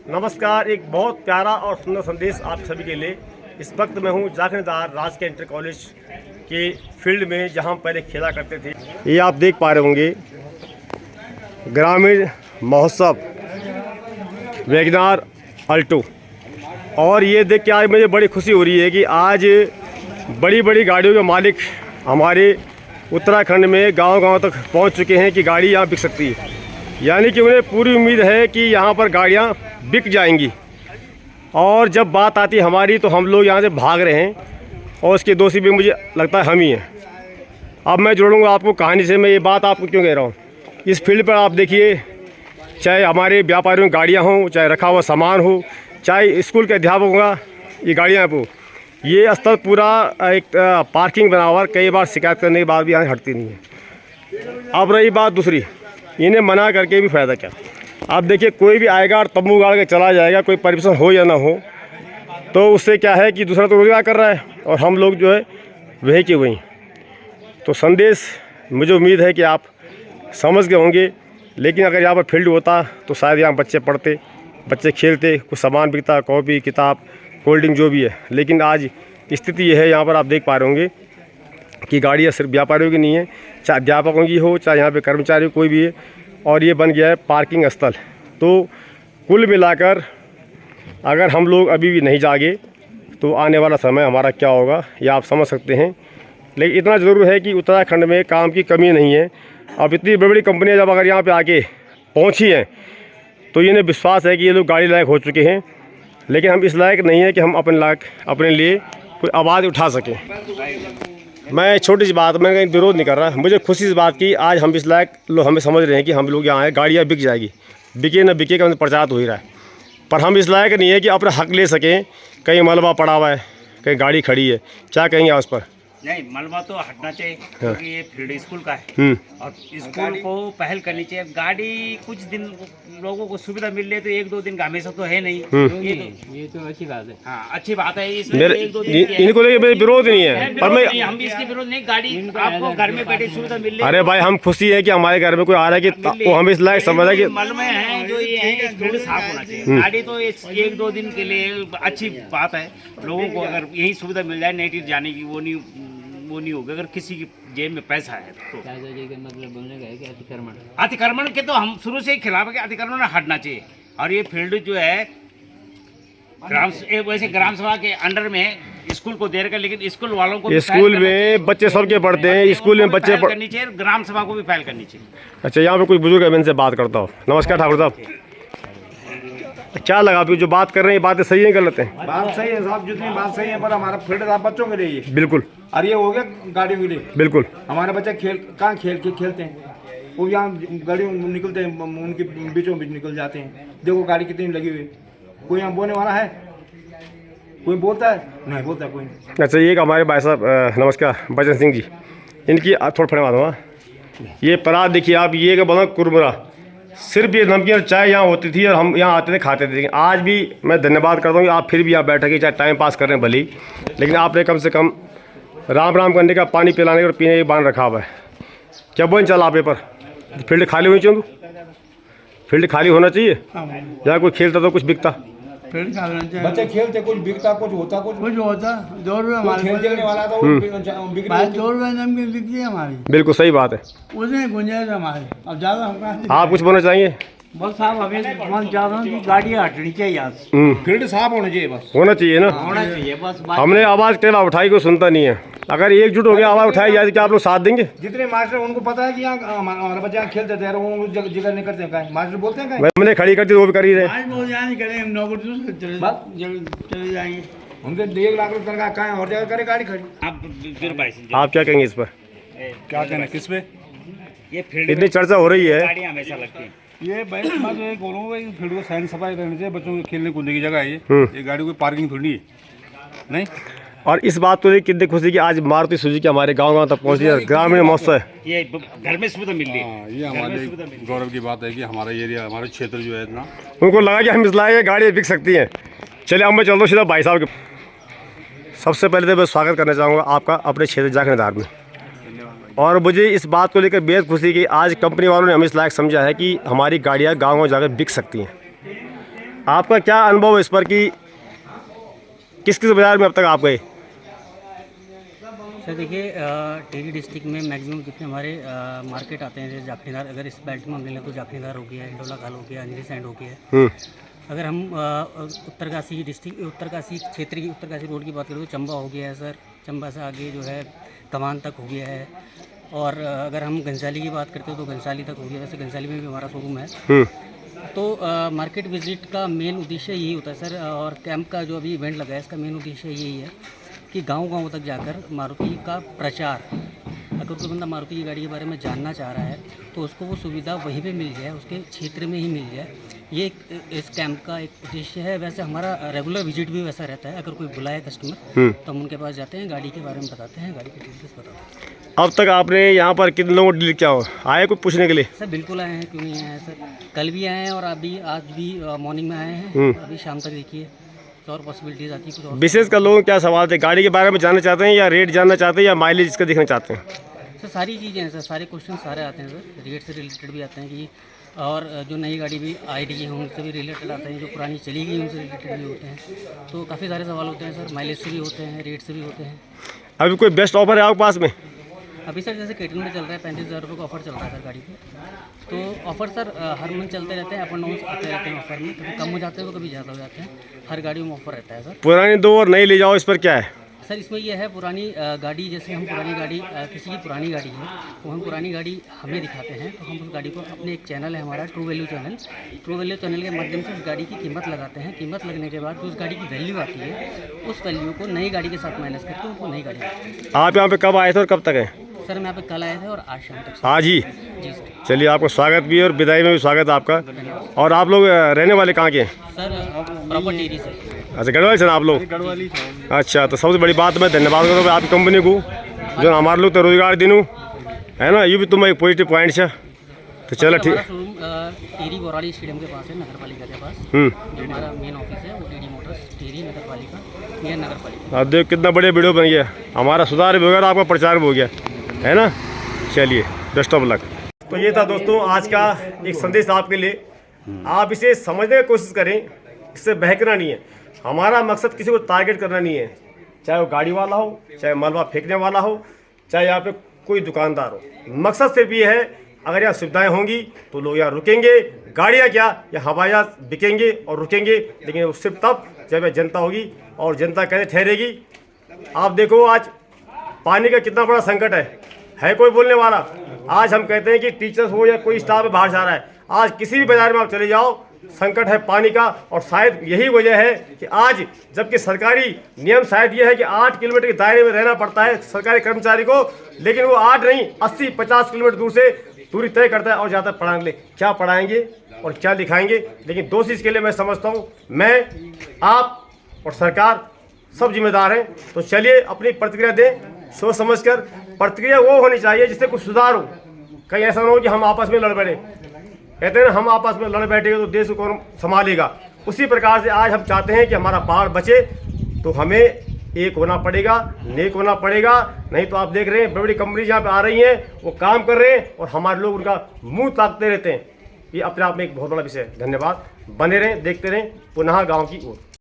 नमस्कार। एक बहुत प्यारा और सुंदर संदेश आप सभी के लिए। इस वक्त मैं हूँ जाखणदार राजकीय इंटर कॉलेज के फील्ड में, जहाँ पहले खेला करते थे। ये आप देख पा रहे होंगे ग्रामीण महोत्सव वैगनार अल्टो। और ये देख के आज मुझे बड़ी खुशी हो रही है कि आज बड़ी बड़ी गाड़ियों के मालिक हमारे उत्तराखंड में गांव-गांव तक पहुंच चुके हैं कि गाड़ी यहाँ बिक सकती है। यानी कि उन्हें पूरी उम्मीद है कि यहाँ पर गाड़ियाँ बिक जाएंगी। और जब बात आती है हमारी, तो हम लोग यहाँ से भाग रहे हैं और उसके दोषी भी मुझे लगता है हम ही हैं। अब मैं जोड़ूंगा आपको कहानी से। मैं ये बात आपको क्यों कह रहा हूँ, इस फील्ड पर आप देखिए, चाहे हमारे व्यापारियों की गाड़ियाँ हों, चाहे रखा हुआ सामान हो, चाहे स्कूल के अध्यापकों का ये गाड़ियाँ हो, ये स्थल पूरा एक पार्किंग बना हुआ। कई बार शिकायत करने के बाद भी यहाँ हटती नहीं है। अब रही बात दूसरी, इन्हें मना करके भी फ़ायदा क्या। आप देखिए, कोई भी आएगा और तंबू गाड़ के चला जाएगा, कोई परमिशन हो या ना हो, तो उससे क्या है कि दूसरा तो रोजगार कर रहा है और हम लोग जो है वही के वहीं। तो संदेश मुझे उम्मीद है कि आप समझ गए होंगे। लेकिन अगर यहाँ पर फील्ड होता तो शायद यहाँ बच्चे पढ़ते, बच्चे खेलते, कुछ सामान बिकता, कॉपी किताब कोल्ड ड्रिंक जो भी है। लेकिन आज स्थिति ये है, यहाँ पर आप देख पा रहे होंगे कि गाड़ियाँ सिर्फ व्यापारियों की नहीं है, चाहे अध्यापकों की हो, चाहे यहाँ पे कर्मचारी कोई भी है। और ये बन गया है पार्किंग स्थल। तो कुल मिलाकर अगर हम लोग अभी भी नहीं जागे तो आने वाला समय हमारा क्या होगा, ये आप समझ सकते हैं। लेकिन इतना ज़रूर है कि उत्तराखंड में काम की कमी नहीं है। अब इतनी बड़ी बड़ी कंपनियाँ जब अगर यहाँ पर आके पहुँची हैं, तो इन्हें विश्वास है कि ये लोग गाड़ी लायक हो चुके हैं। लेकिन हम इस लायक नहीं है कि हम अपने लिए कोई आवाज़ उठा सकें। मैं छोटी सी बात, मैं कहीं विरोध नहीं कर रहा, मुझे खुशी इस बात की आज हम इस लायक लोग हमें समझ रहे हैं कि हम लोग यहाँ आए, गाड़ियाँ बिक जाएगी। बिके न बिके का प्रचार तो हो ही रहा है, पर हम इस लायक नहीं है कि अपना हक ले सकें। कहीं मलबा पड़ा हुआ है, कहीं गाड़ी खड़ी है, क्या कहेंगे आप उस पर? नहीं, मलबा तो हटना चाहिए क्योंकि ये फील्ड स्कूल का है और स्कूल को पहल करनी चाहिए। गाड़ी कुछ दिन लोगों को सुविधा मिल रही है, तो एक दो दिन का हमेशा तो है नहीं। ये तो अच्छी बात है। हाँ, अच्छी बात है। इसमें एक दो दिन इनको लेके विरोध नहीं है, पर मैं हम भी इसके विरोध नहीं। गाड़ी आपको घर में बैठे सुविधा मिल रही है। अरे भाई, हम खुशी है कि हमारे घर में कोई आ रहा है कि वो हम इस लायक समझ रहे हैं कि मलबे हैं जो ये है, फील्ड साफ होना चाहिए। गाड़ी तो एक दो दिन के लिए अच्छी बात है। लोगों को अगर यही सुविधा मिल जाए नेटिव जाने की, वो नहीं होगा। अगर किसी की जेब में पैसा है तो मतलब बोलने का है कि अतिक्रमण के तो हम शुरू से ही खिलाफ है कि अतिक्रमण हटना चाहिए। और ये फील्ड जो है वैसे ग्राम सभा के अंडर में स्कूल को दे रखा, लेकिन स्कूल वालों को स्कूल में बच्चे सबके पढ़ते हैं, स्कूल में बच्चे करनी चाहिए, ग्राम सभा को भी पहल करनी चाहिए। अच्छा, यहाँ पे कोई बुजुर्ग है, मैं इनसे बात करता हूँ। नमस्कार ठाकुर साहब, क्या लगा आपकी जो बात कर रहे हैं, बातें सही है गलत है? बात सही है साहब, जितनी बात सही है, पर हमारा फील्ड साहब बच्चों के लिए बिल्कुल, और ये हो गया गाड़ियों के लिए। बिल्कुल, हमारे बच्चे खेलते हैं, वो यहाँ गाड़ियों निकलते हैं, उनके बीचों बीच निकल जाते हैं। देखो गाड़ी कितनी लगी हुई, कोई यहाँ बोलने वाला है? कोई बोलता है? नहीं बोलता कोई। अच्छा, ये हमारे भाई साहब, नमस्कार, बचन सिंह जी, इनकी थोड़ा फड़े मालूम है। ये परात देखिए आप, ये का बना कुरमुरा, सिर्फ ये नमकीन और चाय यहाँ होती थी और हम यहाँ आते थे खाते थे। लेकिन आज भी मैं धन्यवाद करता हूँ कि आप फिर भी यहाँ बैठ के चाहे टाइम पास कर रहे हैं भले ही, लेकिन आपने कम से कम राम राम करने का, पानी पिलाने और पीने का बांध रखा हुआ है। क्या बोल चल आप पर फील्ड खाली होनी चाहिए, फील्ड खाली होना चाहिए। यहाँ कोई खेलता तो कुछ बिकता, बच्चे खेलते, कुछ बिकता, कुछ होता, कुछ होता। 2 रुपये हमारे खेलने वाला था, 2 रुपये नमकीन बिकती है हमारी। बिल्कुल सही बात है, उसमें गुंजाइश हमारी। अब ज़्यादा हम आप कुछ बोलना चाहेंगे? बस साहब, हमें मन चाह रहा हूँ कि गाड़ियाँ हटनी चाहिए यहाँ से, फील्ड साफ होना चाहिए, बस होना चाहिए ना, होना चाहिए बस। हमने आवाज़ टेला उठाई, को सुनता नहीं है। अगर एकजुट हो गया आवाज़ उठाई जाए, क्या आप लोग साथ देंगे? जितने मास्टर उनको पता है कि यहाँ हमारे बच्चे यहाँ खेलते थे, वो जिक्र नहीं करते हैं। मास्टर बोलते हैं हमने खड़ी करती वो भी कर ही रहे। चले जाएंगे। उनके 1 लाख रुपये तनख्वाह कहाँ और जगह करे गाड़ी खड़ी। आप क्या कहेंगे इस पर? क्या कहना किस पे? ये फील्ड इतनी चर्चा हो रही है, गाड़ियाँ हमेशा लगती हैं। ये भाई मैं तो ये बोलूँगा, फील्ड को साइन सफाई करनी चाहिए। बच्चों के खेलने कूदने की जगह है ये गाड़ी कोई पार्किंग थोड़ी है, नहीं। और इस बात को लेकर कितनी खुशी कि आज मारुति सुजुकी हमारे गांव तक पहुंची है, ग्रामीण महोत्सव है। ये घर में सुविधा मिल रही है। ये हमारे गौरव की बात है कि हमारा एरिया, हमारा क्षेत्र जो है इतना, उनको लगा कि हम इस लायक गाड़ियाँ बिक सकती हैं। चलिए अब मैं चल रहा हूँ सीधा भाई साहब के। सबसे पहले तो मैं स्वागत करना चाहूँगा आपका अपने क्षेत्र जाखणदार में। और मुझे इस बात को लेकर बेहद खुशी कि आज कंपनी वालों ने हमें इस लायक समझा है कि हमारी गाड़ियाँ गाँव जाकर बिक सकती हैं। आपका क्या अनुभव है इस पर कि किस किस बाज़ार में अब तक आप गए? सर देखिए, टिहरी डिस्ट्रिक्ट में मैक्सिमम जितने हमारे मार्केट आते हैं, जैसे जाखनीदार, अगर इस बेल्ट में हम ले लें तो जाखनीदार हो गया, इंडोला खाल हो गया, अंजली सैंड हो गया। अगर हम उत्तरकाशी डिस्ट्रिक्ट, उत्तरकाशी क्षेत्र की, उत्तरकाशी रोड की बात करें तो चंबा हो गया है सर, चंबा से आगे जो है तवान तक हो गया है। और अगर हम घनसाली की बात करते हो तो घनसाली तक हो गया। वैसे घनसाली में भी हमारा शोरूम है। तो मार्केट विजिट का मेन उद्देश्य यही होता है सर, और कैंप का जो अभी इवेंट लगा है इसका मेन उद्देश्य यही है कि गांव-गांव तक जाकर मारुति का प्रचार, अगर कोई बंदा मारुति की गाड़ी के बारे में जानना चाह रहा है तो उसको वो सुविधा वहीं पे मिल जाए, उसके क्षेत्र में ही मिल जाए। ये इस कैंप का एक उद्देश्य है। वैसे हमारा रेगुलर विजिट भी वैसा रहता है, अगर कोई बुलाए कस्टमर तो हम उनके पास जाते हैं, गाड़ी के बारे में बताते हैं, गाड़ी की डिटेल्स बताते हैं। अब तक आपने यहाँ पर कितने लोगों को डील किया हो, आए कोई पूछने के लिए? सर बिल्कुल आए हैं, क्यों नहीं आए हैं सर, कल भी आए हैं और अभी आज भी मॉर्निंग में आए हैं। अभी शाम तक देखिए और पॉसिबिलिटीज आती है कुछ और। विशेष कर लोगों के क्या सवाल थे, गाड़ी के बारे में जानना चाहते हैं या रेट जानना चाहते हैं या माइलेज इसका देखना चाहते हैं? सर सारी चीज़ें हैं सर, सारे क्वेश्चन सारे आते हैं सर, रेट से रिलेटेड भी आते हैं कि, और जो नई गाड़ी भी आई रही है उनसे भी रिलेटेड आते हैं, जो पुरानी चली गई उनसे रिलेटेड भी होते हैं। तो काफ़ी सारे सवाल होते हैं सर, माइलेज से भी होते हैं, रेट से भी होते हैं। अभी कोई बेस्ट ऑफर है आपके पास में? अभी सर जैसे केटन में चल रहा है 35,000 रुपये का ऑफर चल रहा है सर गाड़ी पे। तो ऑफर सर हर मंथ चलते रहते हैं, अप एंड डाउन आते रहते हैं ऑफर में, कभी कम हो जाते हैं तो कभी ज़्यादा हो जाते हैं, हर गाड़ी में ऑफर रहता है सर। पुरानी दो और नई ले जाओ, इस पर क्या है? सर इसमें यह है, पुरानी गाड़ी, जैसे हम पुरानी गाड़ी, किसी की पुरानी गाड़ी है तो हम पुरानी गाड़ी हमें दिखाते हैं, तो हम उस गाड़ी को, अपने एक चैनल है हमारा true value channel, true value channel के माध्यम से उस गाड़ी की कीमत लगाते हैं। कीमत लगने के बाद जो उस गाड़ी की वैल्यू आती है, उस वैल्यू को नई गाड़ी के साथ माइनस करके उनको नई गाड़ी देते हैं। आप यहाँ पे कब आए थे और कब तक हैं? सर मैं यहाँ पे कल आए थे और आज शाम तक। आज ही? जी सर। चलिए, आपको स्वागत भी और विदाई में भी स्वागत है आपका। और आप लोग रहने वाले कहाँ के हैं? सर प्रॉपर टिहरी से। अच्छा, गढ़वाली से ना आप लोग? अच्छा, तो सबसे बड़ी बात मैं धन्यवाद करूँगा आपकी कंपनी को, जो हमारे लोग तो रोजगार दिनू है ना, ये भी तुम एक पॉजिटिव पॉइंट है। तो चलो ठीक है। शोरूम टिहरी बोराली स्टेडियम के पास है, नगर पालिका के पास। जो हमारा मेन ऑफिस है वो टीडी मोटर्स टिहरी नगर पालिका, नियर नगर पालिका। आप देख कितना बढ़िया वीडियो बन गया, हमारा सुधार भी हो गया, आपका प्रचार भी हो गया, है ना। चलिए, बेस्ट ऑफ लक। तो ये था दोस्तों आज का एक संदेश आपके लिए। आप इसे समझने की कोशिश करें, इससे बहकना नहीं है। हमारा मकसद किसी को टारगेट करना नहीं है, चाहे वो गाड़ी वाला हो, चाहे मलबा फेंकने वाला हो, चाहे यहाँ पे कोई दुकानदार हो। मकसद सिर्फ ये है, अगर यहाँ सुविधाएं होंगी तो लोग यहाँ रुकेंगे। गाड़ियाँ क्या, या हवाई जहाज बिकेंगे और रुकेंगे, लेकिन वो सिर्फ तब जब जनता होगी और जनता कैसे ठहरेगी। आप देखो आज पानी का कितना बड़ा संकट है कोई बोलने वाला? आज हम कहते हैं कि टीचर्स हो या कोई स्टाफ बाहर जा रहा है, आज किसी भी बाजार में आप चले जाओ, संकट है पानी का। और शायद यही वजह है कि आज, जबकि सरकारी नियम शायद ये है कि 8 किलोमीटर के दायरे में रहना पड़ता है सरकारी कर्मचारी को, लेकिन वो 8 नहीं 80-50 किलोमीटर दूर से दूरी तय करता है और जाता है पढ़ाने के लिए। क्या पढ़ाएंगे और क्या लिखाएंगे? लेकिन दो चीज़ के लिए मैं समझता हूँ, मैं, आप और सरकार सब जिम्मेदार हैं। तो चलिए अपनी प्रतिक्रिया दें, सोच समझकर। प्रतिक्रिया वो होनी चाहिए जिससे कुछ सुधार हो। कहीं ऐसा ना हो कि हम आपस में लड़ बैठे। कहते हैं ना, हम आपस में लड़ बैठेंगे तो देश को कौन संभालेगा। उसी प्रकार से आज हम चाहते हैं कि हमारा पहाड़ बचे, तो हमें एक होना पड़ेगा, नेक होना पड़ेगा। नहीं तो आप देख रहे हैं बड़ी बड़ी कंपनी जहाँ पे आ रही हैं, वो काम कर रहे हैं और हमारे लोग उनका मुंह ताकते रहते हैं। ये अपने आप में एक बहुत बड़ा विषय है। धन्यवाद, बने रहें, देखते रहें पुनः गाँव की ओर।